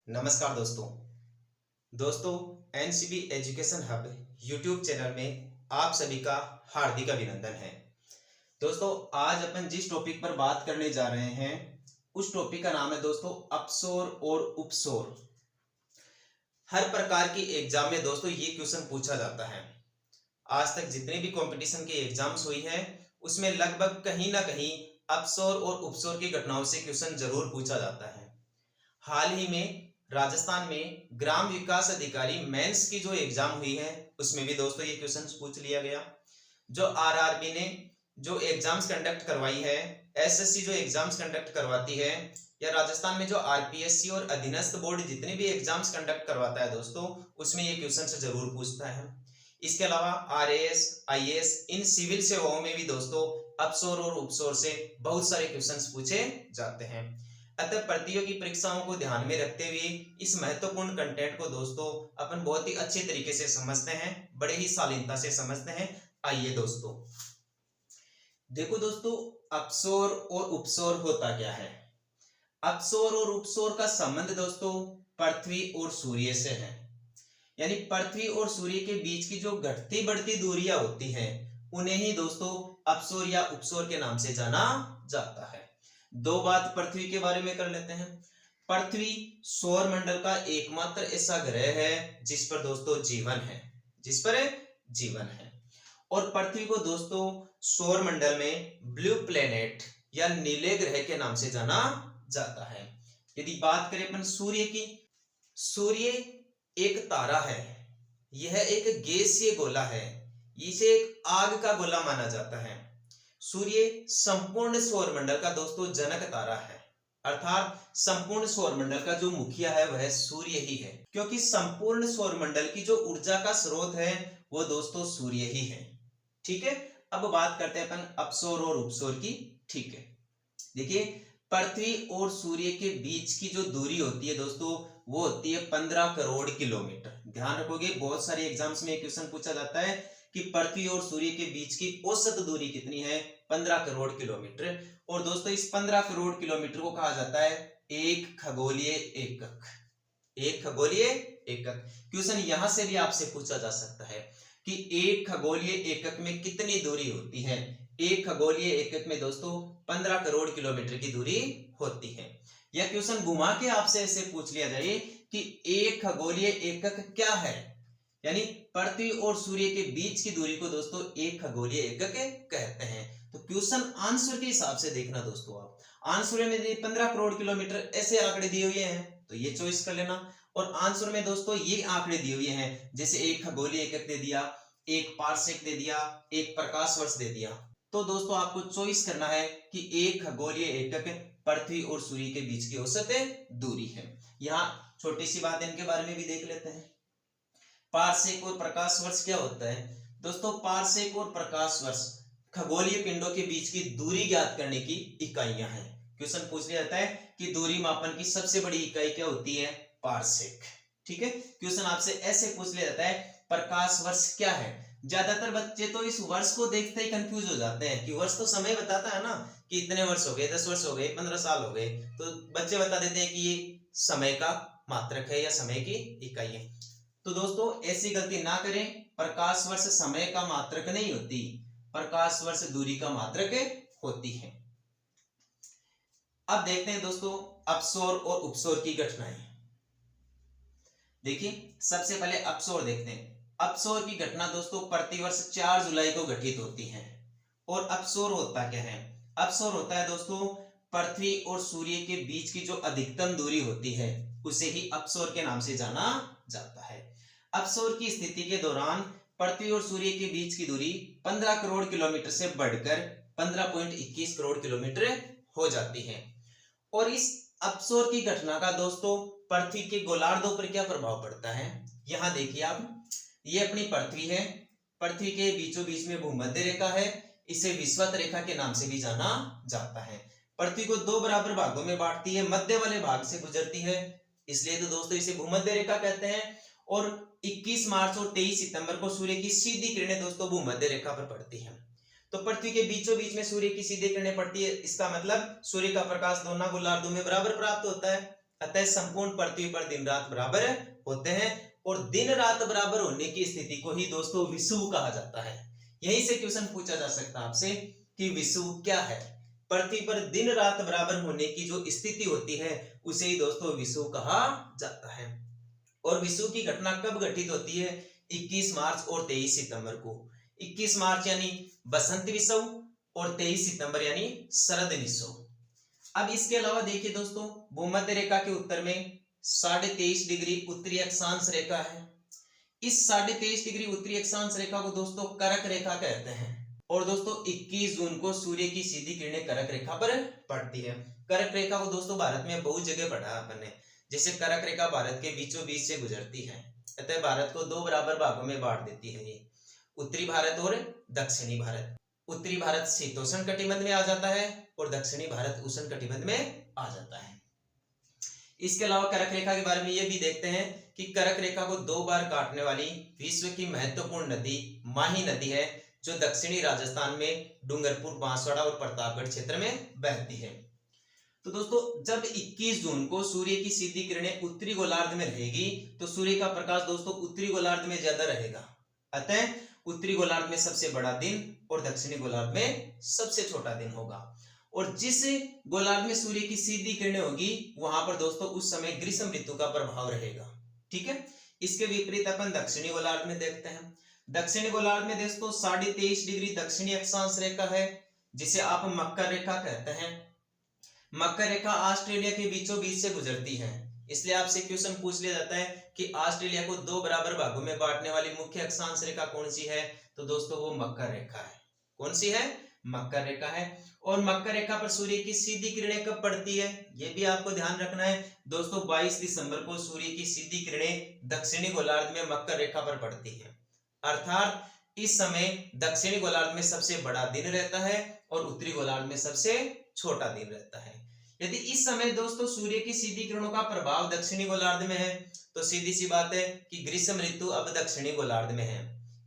नमस्कार दोस्तों NCB education hub YouTube channel में आप सभी का हार्दिक अभिनंदन है। दोस्तों आज अपन जिस टॉपिक पर बात करने जा रहे हैं उस टॉपिक का नाम है दोस्तों अपसोर और उपसोर। हर प्रकार की एग्जाम में दोस्तों ये क्वेश्चन पूछा जाता है। आज तक जितने भी कंपटीशन के एग्जाम्स हुई है उसमें लगभग कहीं ना कहीं अपसोर और उपसोर की घटनाओं से क्वेश्चन जरूर पूछा जाता है। हाल ही में राजस्थान में ग्राम विकास अधिकारी मेंस की जो एग्जाम हुई है उसमें भी दोस्तों ये क्वेश्चन पूछ लिया गया। जो आरआरबी ने जो एग्जाम्स कंडक्ट करवाई है, एसएससी जो एग्जाम्स कंडक्ट करवाती है, या राजस्थान में जो आरपीएससी और अधीनस्थ बोर्ड जितने भी एग्जाम्स कंडक्ट करवाता है दोस्तों उसमें ये क्वेश्चन से जरूर पूछता है। इसके अलावा आरएएस आईएएस इन सिविल सेवाओं में भी दोस्तों अपसोर और उपसोर से बहुत सारे क्वेश्चन पूछे जाते हैं। अतः प्रतियोगी परीक्षाओं को ध्यान में रखते हुए इस महत्वपूर्ण कंटेंट को दोस्तों अपन बहुत ही अच्छे तरीके से समझते हैं, बड़े ही शालीनता से समझते हैं। आइए दोस्तों देखो दोस्तों अपसोर और उपसोर होता क्या है। अपसोर और उपसोर का संबंध दोस्तों पृथ्वी और सूर्य से है। यानी पृथ्वी और सूर्य के बीच की जो घटती बढ़ती दूरियां होती हैं उन्हें ही दोस्तों अपसोर या उपसोर के नाम से जाना जाता है। दो बात पृथ्वी के बारे में कर लेते हैं। पृथ्वी सौर मंडल का एकमात्र ऐसा ग्रह है जिस पर दोस्तों जीवन है, और पृथ्वी को दोस्तों सौर मंडल में ब्लू प्लेनेट या नीले ग्रह के नाम से जाना जाता है। यदि बात करें अपन सूर्य की, सूर्य एक तारा है, यह एक गैसीय गोला है, इसे एक आग का गोला माना जाता है। सूर्य संपूर्ण सौर मंडल का दोस्तों जनक तारा है, अर्थात संपूर्ण सौर मंडल का जो मुखिया है वह सूर्य ही है, क्योंकि संपूर्ण सौर मंडल की जो ऊर्जा का स्रोत है वो दोस्तों सूर्य ही है। ठीक है, अब बात करते हैं अपन अपसोर और उपसोर की। ठीक है, देखिए पृथ्वी और सूर्य के बीच की जो दूरी होती है दोस्तों वो होती है 15 करोड़ किलोमीटर। ध्यान रखोगे बहुत सारे एग्जाम्स में क्वेश्चन पूछा जाता है कि पृथ्वी और सूर्य के बीच की औसत दूरी कितनी है, 15 करोड़ किलोमीटर। और दोस्तों इस 15 करोड़ किलोमीटर को कहा जाता है एक खगोलीय एकक। एक खगोलीय एकक क्वेश्चन यहां से भी आपसे पूछा जा सकता है कि एक खगोलीय एकक में कितनी दूरी होती है। एक खगोलीय एकक में दोस्तों 15 करोड़ किलोमीटर की दूरी होती है। यह क्वेश्चन घुमा के आपसे ऐसे पूछ लिया जाए कि एक खगोलीय एकक क्या है, यानी पृथ्वी और सूर्य के बीच की दूरी को दोस्तों एक खगोलीय एकक कहते हैं। तो क्वेश्चन आंसर के हिसाब से देखना दोस्तों, आप आंसर में 15 करोड़ किलोमीटर ऐसे आंकड़े दिए हुए हैं तो ये चॉइस कर लेना, और आंसर में दोस्तों ये आंकड़े दिए हुए हैं जैसे एक खगोलीय एकक दे दिया, एक पारसेक दे दिया, एक प्रकाश वर्ष दे दिया। तो दोस्तों आपको चॉइस करना है कि एक खगोलीय एकक पृथ्वी और सूर्य के बीच की औसत दूरी है। यहाँ छोटी सी बात इनके बारे में भी देख लेते हैं। पारसेक और प्रकाश वर्ष क्या होता है दोस्तों। पारसेक और प्रकाश वर्ष खगोलीय पिंडों के बीच की दूरी ज्ञात करने की इकाइयां हैं। क्वेश्चन पूछ लिया जाता है कि दूरी मापन की सबसे बड़ी इकाई क्या होती है, पारसेक। ठीक है, क्वेश्चन आपसे ऐसे पूछ लिया जाता है प्रकाश वर्ष क्या है। ज्यादातर बच्चे तो इस वर्ष को देखते ही कंफ्यूज हो जाते हैं कि वर्ष तो समय बताता है ना कि इतने वर्ष हो गए, 10 वर्ष हो गए, 15 साल हो गए, तो बच्चे बता देते हैं कि ये समय का मात्रक है या समय की इकाई है। तो दोस्तों ऐसी गलती ना करें, प्रकाश वर्ष समय का मात्रक नहीं होती, प्रकाश वर्ष दूरी का मात्रक होती है। अब देखते हैं दोस्तों अपसोर और उपसोर की घटनाएं। देखिए सबसे पहले अपसोर देखते हैं। अपसोर की घटना दोस्तों प्रतिवर्ष 4 जुलाई को घटित होती है। और अपसोर होता क्या है, अपसोर होता है दोस्तों पृथ्वी और सूर्य के बीच की जो अधिकतम दूरी होती है उसे ही अपसोर के नाम से जाना जाता है। अपसोर की स्थिति के दौरान पृथ्वी और सूर्य के बीच की दूरी 15 करोड़ किलोमीटर से बढ़कर 15.21 करोड़ किलोमीटर हो जाती है। और इस अपसोर की घटना का दोस्तों पृथ्वी के गोलार्धों पर क्या प्रभाव पड़ता है, यहां देखिए आप, ये अपनी पृथ्वी है, पृथ्वी के बीचों बीच में भूमध्य रेखा है, इसे विषुवत रेखा के नाम से भी जाना जाता है। पृथ्वी को 2 बराबर भागों में बांटती है, मध्य वाले भाग से गुजरती है, इसलिए तो दोस्तों इसे भूमध्य रेखा कहते हैं। और 21 मार्च और 23 सितंबर को सूर्य की सीधी किरणें दोस्तों भूमध्य रेखा पर पड़ती हैं। तो पृथ्वी के बीचों बीच में सूर्य की सीधी किरणें पड़ती है, इसका मतलब सूर्य का प्रकाश दोनों गोलार्धों में बराबर प्राप्त होता है। अतः संपूर्ण पृथ्वी पर दिन रात बराबर होते हैं और दिन रात बराबर होने की स्थिति को ही दोस्तों विषुव कहा जाता है। यहीं से क्वेश्चन पूछा जा सकता है आपसे कि विषुव क्या है। पृथ्वी पर दिन रात बराबर होने की जो स्थिति होती है उसे ही दोस्तों विषुव कहा जाता है। और विषुव की घटना कब घटित होती है? 21 मार्च और 23 सितंबर को। 21 मार्च यानी बसंत विषुव और 23 सितंबर यानी शरद विषुव। अब इसके अलावा देखिए दोस्तों, भूमध्य रेखा के उत्तर में 23.5 डिग्री उत्तरी अक्षांश रेखा है। इस 23.5 डिग्री उत्तरी अक्षांश रेखा को दोस्तों कर्क रेखा कहते हैं। और दोस्तों 21 जून को सूर्य की सीधी किरणें कर्क रेखा पर पड़ती है। कर्क रेखा को दोस्तों भारत में बहुत जगह पढ़ा अपन ने, जैसे कर्क रेखा भारत के बीचों बीच से गुजरती है, अतः भारत को 2 बराबर भागों में बांट देती है ये, उत्तरी भारत और दक्षिणी भारत। उत्तरी भारत शीतोष्ण कटिबंध में आ जाता है और दक्षिणी भारत उष्ण कटिबंध में आ जाता है। इसके अलावा कर्क रेखा के बारे में ये भी देखते हैं कि कर्क रेखा को 2 बार काटने वाली विश्व की महत्वपूर्ण नदी माही नदी है, जो दक्षिणी राजस्थान में डूंगरपुर, बांसवाड़ा और प्रतापगढ़ क्षेत्र में बहती है। तो दोस्तों जब 21 जून को सूर्य की सीधी किरणें उत्तरी गोलार्ध में रहेगी तो सूर्य का प्रकाश दोस्तों उत्तरी गोलार्ध में ज्यादा रहेगा, अतः उत्तरी गोलार्ध में सबसे बड़ा दिन और दक्षिणी गोलार्ध में सबसे छोटा दिन होगा। और जिस गोलार्ध में सूर्य की सीधी किरणें होगी वहां पर दोस्तों उस समय ग्रीष्म ऋतु का प्रभाव रहेगा। ठीक है, इसके विपरीत अपन दक्षिणी गोलार्ध में देखते हैं। दक्षिणी गोलार्ध में दोस्तों 23.5 डिग्री दक्षिणी अक्षांश रेखा है, जिसे आप मकर रेखा कहते हैं। मकर रेखा ऑस्ट्रेलिया के बीचों बीच से गुजरती है, इसलिए आपसे क्वेश्चन पूछ लिया जाता है कि ऑस्ट्रेलिया को 2 बराबर भागों में बांटने वाली मुख्य अक्षांश रेखा कौन सी है, तो दोस्तों वो मकर रेखा है। कौन सी है? मकर रेखा है। और मकर रेखा पर सूर्य की सीधी किरणें कब पड़ती है, ये भी आपको ध्यान रखना है दोस्तों। 22 दिसंबर को सूर्य की सीधी किरणें दक्षिणी गोलार्ध में मकर रेखा पर पड़ती है, अर्थात इस समय दक्षिणी गोलार्ध में सबसे बड़ा दिन रहता है और उत्तरी गोलार्ध में सबसे छोटा दिन रहता है। यदि इस समय दोस्तों सूर्य की सीधी किरणों का प्रभाव दक्षिणी गोलार्ध में है तो सीधी सी बात है कि ग्रीष्म ऋतु अब दक्षिणी गोलार्ध में है।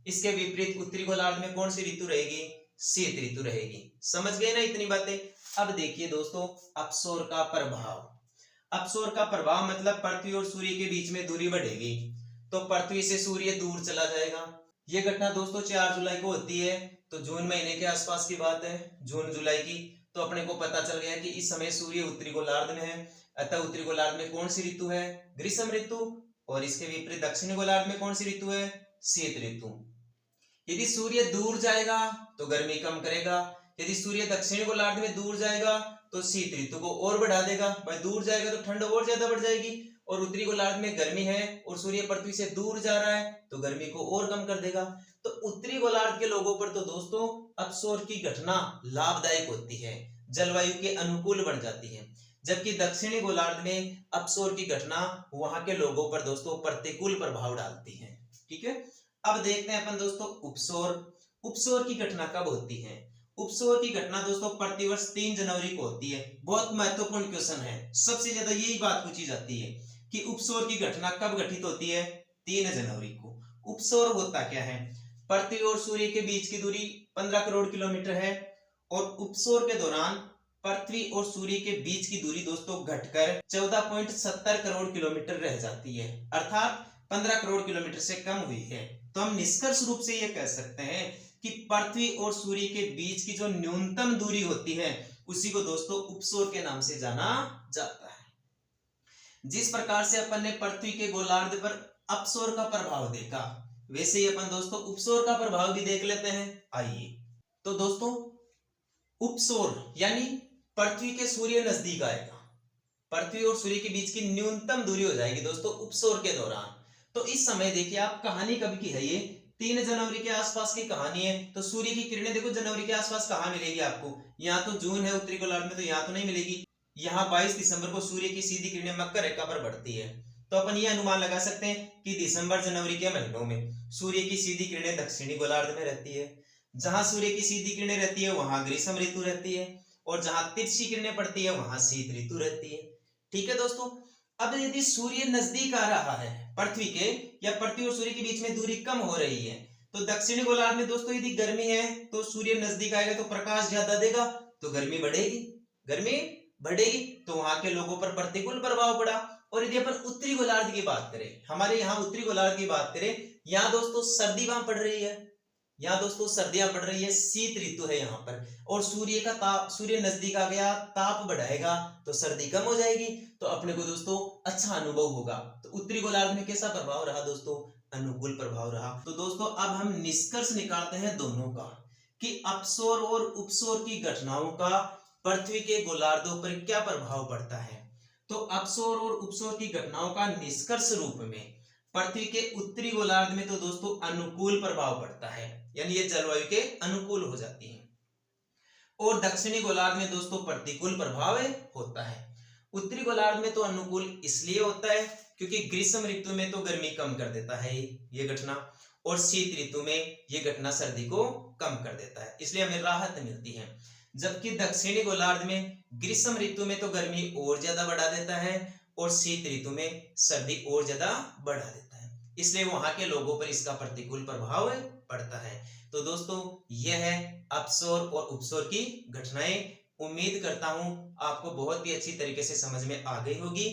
इसके विपरीत उत्तरी गोलार्ध में कौन सी ऋतु रहेगी? शीत ऋतु रहेगी। समझ गए ना इतनी बातें? अब देखिए दोस्तों अपसौर का प्रभाव। अपसौर का प्रभाव मतलब पृथ्वी और सूर्य के बीच में दूरी बढ़ेगी तो पृथ्वी से सूर्य दूर चला जाएगा। ये घटना दोस्तों 4 जुलाई को होती है, तो जून महीने के आसपास की बात है, जून जुलाई की। तो अपने को पता चल गया कि इस समय सूर्य उत्तरी गोलार्ध में है, अतः उत्तरी गोलार्ध में कौन सी ऋतु है? ग्रीष्म ऋतु। और इसके विपरीत दक्षिणी गोलार्ध में कौन सी ऋतु है? शीत ऋतु। यदि सूर्य दूर जाएगा तो गर्मी कम करेगा, यदि सूर्य दक्षिणी गोलार्ध में दूर जाएगा तो शीत ऋतु को और बढ़ा देगा। भाई दूर जाएगा तो ठंड और ज्यादा बढ़ जाएगी, और उत्तरी गोलार्ध में गर्मी है और सूर्य पृथ्वी से दूर जा रहा है तो गर्मी को और कम कर देगा। तो उत्तरी गोलार्ध के लोगों पर तो दोस्तों अपसौर की घटना लाभदायक होती है, जलवायु के अनुकूल बन जाती है, जबकि दक्षिणी गोलार्ध में अपसौर की घटना वहां के लोगों पर दोस्तों प्रतिकूल प्रभाव डालती है। ठीक है, अब देखते हैं अपन दोस्तों उपसौर। उपसौर की घटना कब होती है? उपसौर की घटना दोस्तों प्रतिवर्ष 3 जनवरी को होती है। बहुत महत्वपूर्ण क्वेश्चन है, सबसे ज्यादा यही बात पूछी जाती है कि उपसौर की घटना कब घटित होती है? 3 जनवरी को। उपसौर होता क्या है? पृथ्वी और सूर्य के बीच की दूरी 15 करोड़ किलोमीटर है और उपसौर के दौरान पृथ्वी और सूर्य के बीच की दूरी दोस्तों घटकर 14.70 करोड़ किलोमीटर रह जाती है, अर्थात 15 करोड़ किलोमीटर से कम हुई है। तो हम निष्कर्ष रूप से यह कह सकते हैं कि पृथ्वी और सूर्य के बीच की जो न्यूनतम दूरी होती है उसी को दोस्तों उपसौर के नाम से जाना जाता है। जिस प्रकार से अपन ने पृथ्वी के गोलार्ध पर अपसौर का प्रभाव देखा, वैसे ही अपन दोस्तों उपसौर का प्रभाव भी देख लेते हैं। आइए, तो दोस्तों उपसौर यानी पृथ्वी के सूर्य नजदीक आएगा, पृथ्वी और सूर्य के बीच की न्यूनतम दूरी हो जाएगी दोस्तों उपसौर के दौरान। तो इस समय देखिए आप, कहानी कब की है ये? 3 जनवरी के आसपास की कहानी है। तो सूर्य की किरणें देखो जनवरी के आसपास कहां मिलेगी आपको? यहाँ तो जून है उत्तरी गोलार्ध में, तो यहाँ तो नहीं मिलेगी। यहाँ 22 दिसंबर को सूर्य की सीधी किरणें मकर रेखा पर बढ़ती है, तो अपन ये अनुमान लगा सकते हैं कि दिसंबर जनवरी के महीनों में सूर्य की सीधी किरणें दक्षिणी गोलार्ध में रहती है। जहां सूर्य की सीधी किरणें रहती है वहां ग्रीष्म ऋतु रहती है, और जहां तिरछी किरणें पड़ती है वहां शीत ऋतु रहती है। ठीक है दोस्तों, अब यदि सूर्य नजदीक आ रहा है पृथ्वी के, या पृथ्वी और सूर्य के बीच में दूरी कम हो रही है, तो दक्षिणी गोलार्ध में दोस्तों यदि गर्मी है तो सूर्य नजदीक आएगा तो प्रकाश ज्यादा देगा तो गर्मी बढ़ेगी, गर्मी बढ़ेगी। तो वहां के लोगों पर प्रतिकूल प्रभाव पड़ा। और यदि अपन उत्तरी गोलार्ध की बात करें, हमारे यहाँ उत्तरी गोलार्ध की बात करें, यहाँ दोस्तों सर्दी वहां पड़ रही है, यहाँ दोस्तों सर्दियां पड़ रही है, शीत ऋतु है यहाँ पर, और सूर्य का ताप, सूर्य नजदीक आ गया, ताप बढ़ाएगा तो सर्दी कम हो जाएगी, तो अपने को दोस्तों अच्छा अनुभव होगा। तो उत्तरी गोलार्ध में कैसा प्रभाव रहा दोस्तों? अनुकूल प्रभाव रहा। तो दोस्तों अब हम निष्कर्ष निकालते हैं दोनों का, कि अपसौर और उपसौर की घटनाओं का पृथ्वी के गोलार्धों पर क्या प्रभाव पड़ता है। तो अपसौर और उपसौर की घटनाओं का निष्कर्ष रूप में पृथ्वी के उत्तरी गोलार्ध में तो दोस्तों अनुकूल प्रभाव पड़ता है, यानी ये जलवायु के अनुकूल हो जाती है, और दक्षिणी गोलार्ध में दोस्तों प्रतिकूल प्रभाव होता है। उत्तरी गोलार्ध में तो अनुकूल इसलिए होता है क्योंकि ग्रीष्म ऋतु में तो गर्मी कम कर देता है ये घटना, और शीत ऋतु में ये घटना सर्दी को कम कर देता है, इसलिए हमें राहत मिलती है। जबकि दक्षिणी गोलार्ध में ग्रीष्म ऋतु में तो गर्मी और ज्यादा बढ़ा देता है, और शीत ऋतु में सर्दी और ज्यादा बढ़ा देता है, इसलिए वहां के लोगों पर इसका प्रतिकूल प्रभाव पड़ता है। तो दोस्तों यह है अपसौर और उपसौर की घटनाएं। उम्मीद करता हूं आपको बहुत ही अच्छी तरीके से समझ में आ गई होगी।